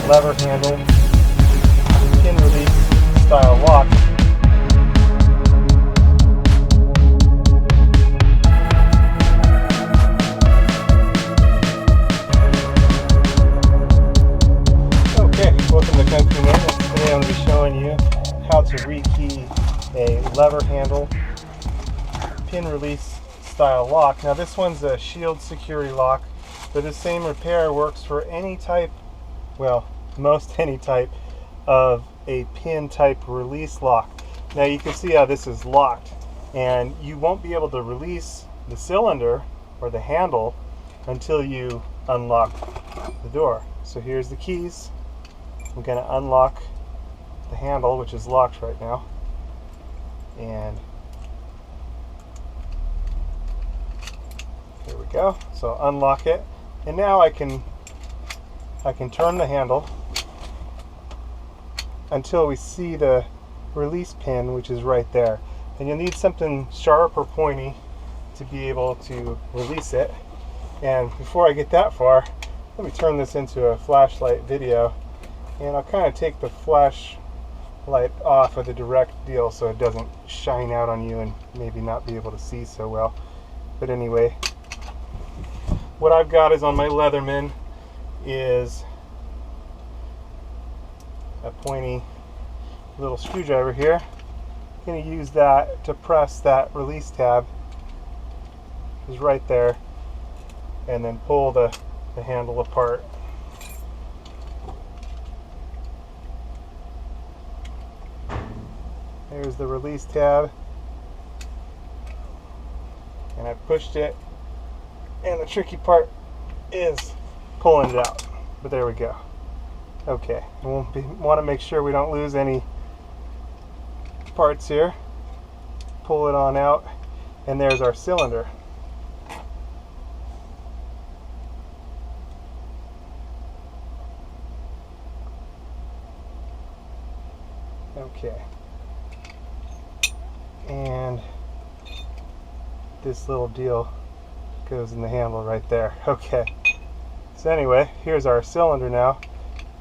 lever handle pin release style lock. Okay, welcome to Country Maintenance. Today I'm going to be showing you how to rekey a lever handle pin release style lock. Now this one's a shield security lock, but the same repair works for any type, well, most any type of a pin type release lock. Now you can see how this is locked, and you won't be able to release the cylinder or the handle until you unlock the door. So here's the keys. I'm going to unlock the handle, which is locked right now, and here we go. So unlock it, and now I can turn the handle until we see the release pin, which is right there. And you'll need something sharp or pointy to be able to release it. And before I get that far, let me turn this into a flashlight video, and I'll kind of take the flashlight off of the direct deal so it doesn't shine out on you and maybe not be able to see so well. But anyway, what I've got is on my Leatherman is a pointy little screwdriver here. I'm going to use that to press that release tab, is right there, and then pull the handle apart. There's the release tab, and I pushed it, and the tricky part is pulling it out, but there we go. Okay, we'll want to make sure we don't lose any parts here. Pull it on out, and there's our cylinder. Okay, and this little deal goes in the handle right there. Okay, so anyway, here's our cylinder now,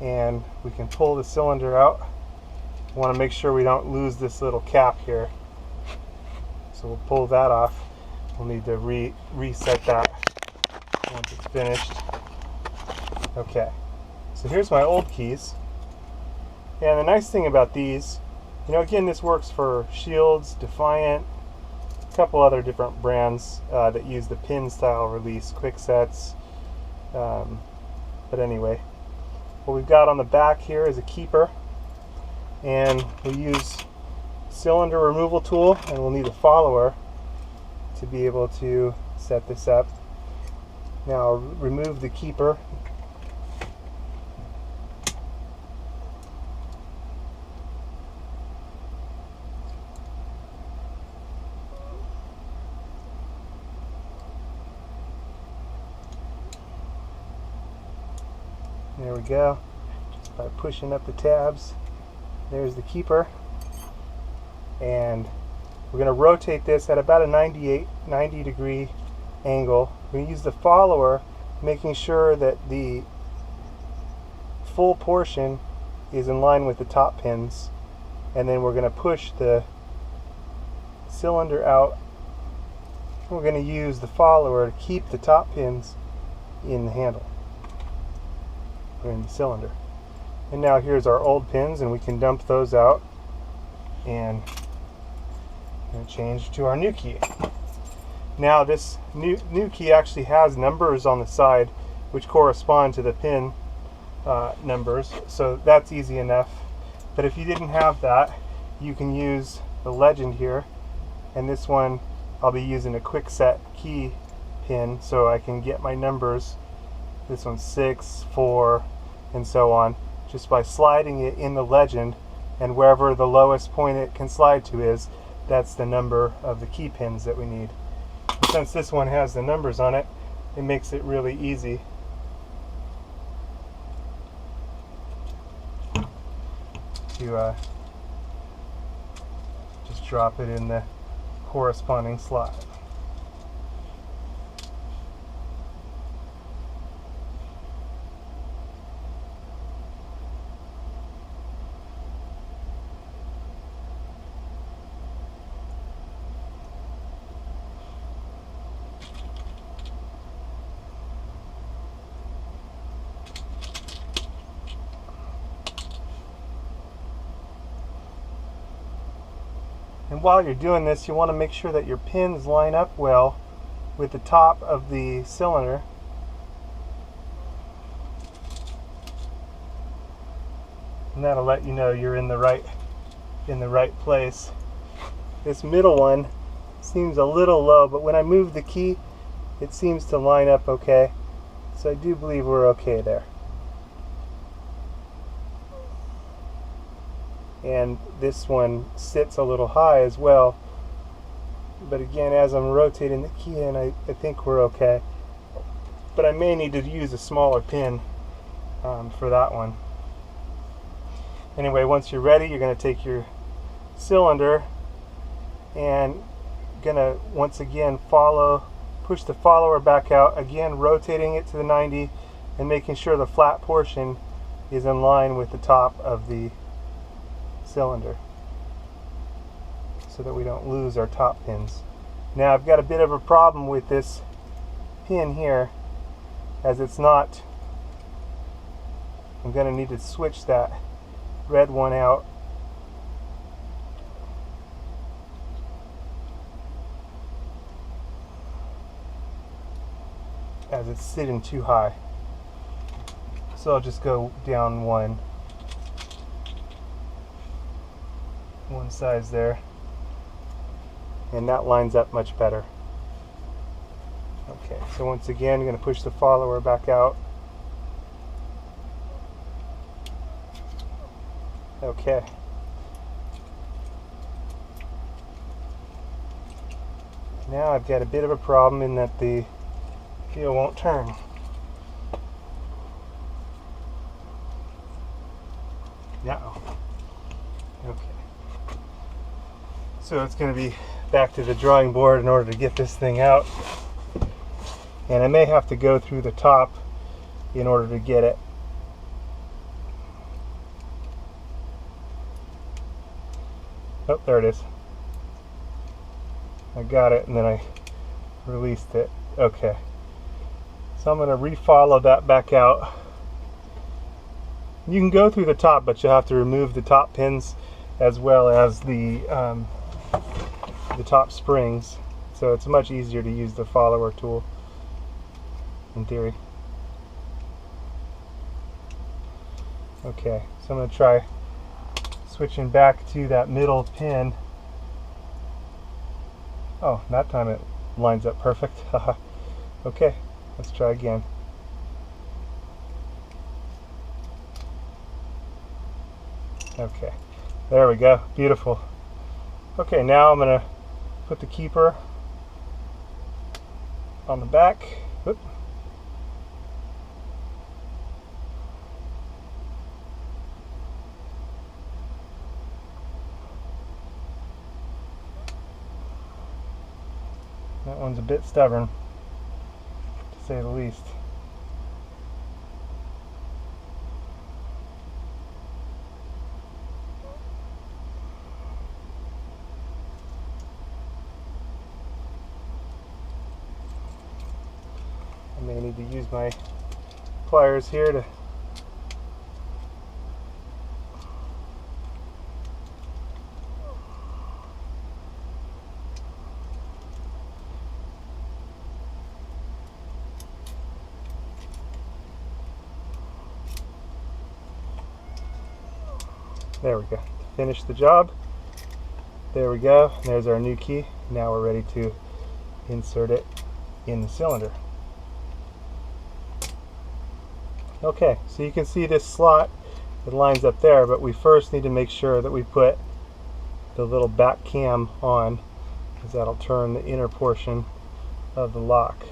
and we can pull the cylinder out. We want to make sure we don't lose this little cap here, so we'll pull that off. We'll need to reset that once it's finished. Okay, so here's my old keys. And the nice thing about these, you know, again, this works for Shields, Defiant, a couple other different brands that use the pin style release, quick sets. But anyway, what we've got on the back here is a keeper, and we use cylinder removal tool, and we'll need a follower to be able to set this up. Now I'll remove the keeper. There we go. Just by pushing up the tabs, there's the keeper. And we're going to rotate this at about a 90 degree angle. We're going to use the follower, making sure that the full portion is in line with the top pins. And then we're going to push the cylinder out. We're going to use the follower to keep the top pins in the handle, in the cylinder. And now here's our old pins, and we can dump those out and change to our new key. Now this new key actually has numbers on the side which correspond to the pin numbers, so that's easy enough. But if you didn't have that, you can use the legend here, and this one I'll be using a quick set key pin so I can get my numbers. This one's 6, 4, and so on, just by sliding it in the legend, and wherever the lowest point it can slide to is, that's the number of the key pins that we need. And since this one has the numbers on it, it makes it really easy to just drop it in the corresponding slot. while you're doing this, you want to make sure that your pins line up well with the top of the cylinder. And that'll let you know you're in the right place. This middle one seems a little low, but when I move the key, it seems to line up okay. So I do believe we're okay there. And this one sits a little high as well. But again, as I'm rotating the key in, I think we're okay. But I may need to use a smaller pin for that one. Anyway, once you're ready, you're going to take your cylinder and going to once again push the follower back out, again rotating it to the 90 and making sure the flat portion is in line with the top of the cylinder so that we don't lose our top pins. Now I've got a bit of a problem with this pin here, as it's not, I'm going to need to switch that red one out. As it's sitting too high. So I'll just go down one size there, and that lines up much better. Okay, so once again I'm going to push the follower back out. Okay. Now I've got a bit of a problem in that the wheel won't turn. No. Okay. So it's going to be back to the drawing board in order to get this thing out. And I may have to go through the top in order to get it. Oh, there it is. I got it and then I released it. Okay. So I'm going to re-follow that back out. You can go through the top, but you'll have to remove the top pins as well as the top springs. So it's much easier to use the follower tool in theory. Okay, so I'm going to try switching back to that middle pin. Oh, that time it lines up perfect. Okay, let's try again. Okay, there we go. Beautiful. Okay, now I'm going to put the keeper on the back. Whoop. That one's a bit stubborn, to say the least. I may need to use my pliers here to there we go. Finish the job. There we go. There's our new key. Now we're ready to insert it in the cylinder. Okay, so you can see this slot, it lines up there, but we first need to make sure that we put the little back cam on, because that'll turn the inner portion of the lock.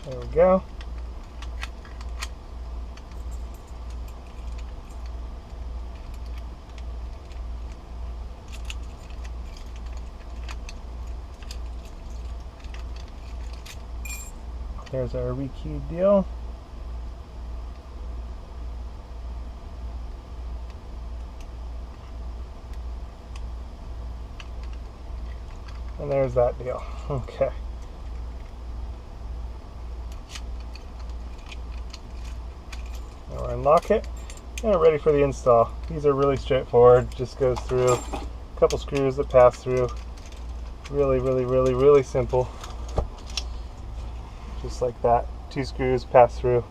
There we go. There's our rekeyed deal. And there's that deal. Okay. Now we'll unlock it and we're ready for the install. These are really straightforward. Just goes through a couple screws that pass through. Really simple. Just like that. 2 screws pass through.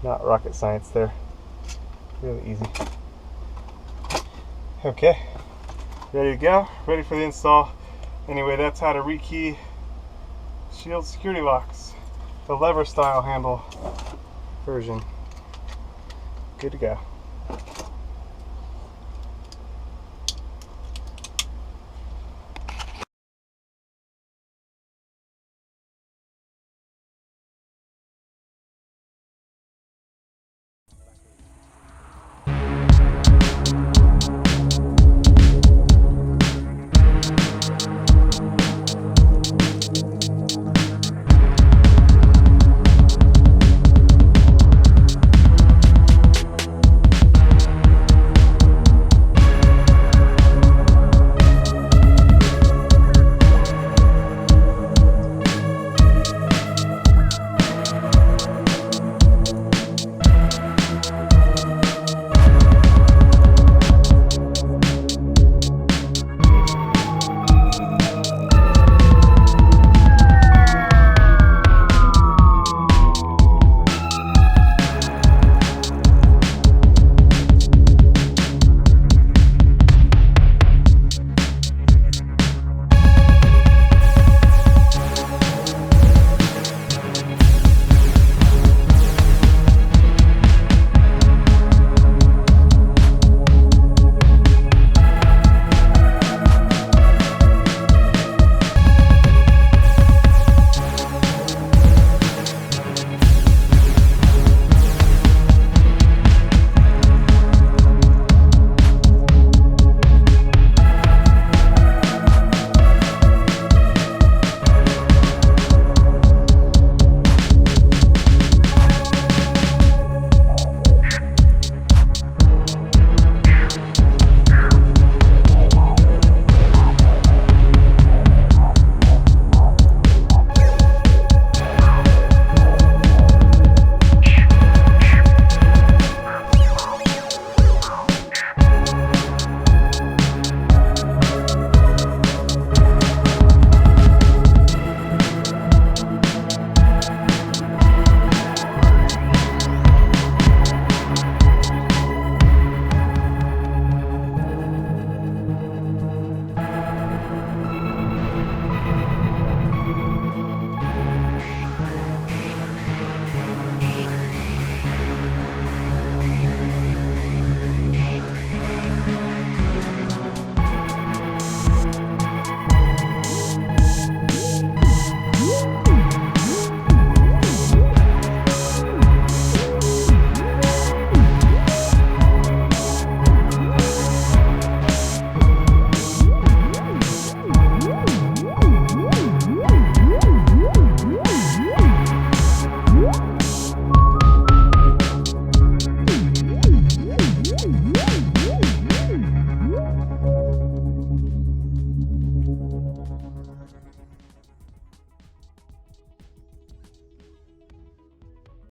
Not rocket science there. Really easy. Okay. Ready to go. Ready for the install. Anyway, that's how to rekey Shield security locks. The lever style handle version. Good to go.